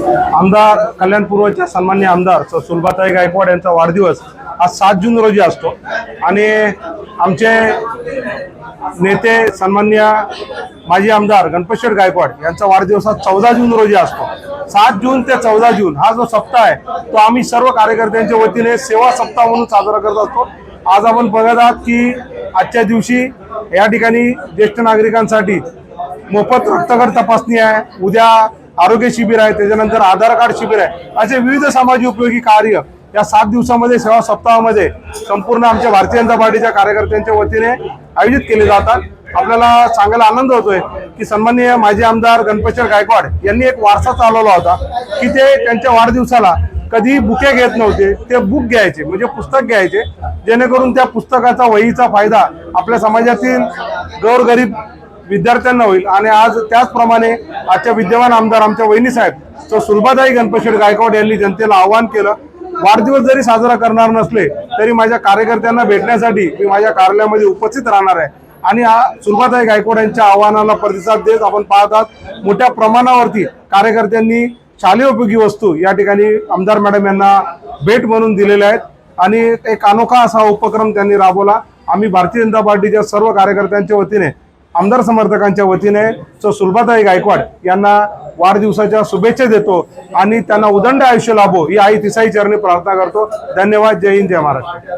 आमदार कल्याण पूर्वच्या सन्माननीय आमदार सुलभाताई गायकवाड यांचा वाढदिवस आज 7 जून रोजी असतो आणि आमचे नेते सन्माननीय माजी आमदार गणपतशेठ गायकवाड यांचा वाढदिवस आज 14 जून रोजी असतो। 7 जून ते 14 जून हा जो सप्ताह आहे तो आम्ही सर्व कार्यकर्त्यांच्या वतीने सेवा सप्ताह म्हणून साजरा करत असतो। आज आपण बघत आहात की आजच्या दिवशी या ठिकाणी ज्येष्ठ नागरिकांसाठी मोफत रक्तगट तपासणी आहे, उद्या आरोग्य शिबिर आहे, त्याच्यानंतर आधार कार्ड शिबिर आहे, असे विविध समाज उपयोगी कार्य या 7 दिवसामध्ये सेवा सप्ताहामध्ये संपूर्ण आमच्या भारतीय जनता पार्टीच्या कार्यकर्त्यांच्या वतीने आयोजित केले जातात। आपल्याला सांगायला आनंद होतोय की सन्माननीय माजी आमदार गणपतशेठ गायकवाड यांनी एक वारसा चालवला होता की ते त्यांच्या वाढदिवसाला कधी बुके घेत नव्हते, ते बुक घ्यायचे म्हणजे पुस्तक घ्यायचे, जेणेकरून त्या पुस्तकाचा वहीचा फायदा आपल्या समाजातील गोरगरीब विद्यार्थ्यांना होईल। आणि आज त्याचप्रमाणे आजच्या विद्यमान आमदार आमच्या वहिनी साहेब सुलभाताई गणपतशेठ गायकवाड यांनी जनतेला आवाहन केलं, वाढदिवस जरी साजरा करणार नसले तरी माझ्या कार्यकर्त्यांना भेटण्यासाठी मी माझ्या कार्यालयामध्ये उपस्थित राहणार आहे। आणि सुलभाताई गायकवाड यांच्या आव्हानाला प्रतिसाद देत आपण पाहतात मोठ्या प्रमाणावरती कार्यकर्त्यांनी शालेय उपयोगी वस्तू या ठिकाणी आमदार मॅडम यांना भेट म्हणून दिलेल्या आहेत आणि एक अनोखा असा उपक्रम त्यांनी राबवला। आम्ही भारतीय जनता पार्टीच्या सर्व कार्यकर्त्यांच्या वतीने आमदार समर्थकांच्या वतीने सुलभाताई गायकवाड यांना वाढदिवसाच्या शुभेच्छा देतो आणि त्यांना उदंड आयुष्य लाभो ही आई तिसाई चरणी प्रार्थना करतो। धन्यवाद। जय हिंद, जय महाराष्ट्र।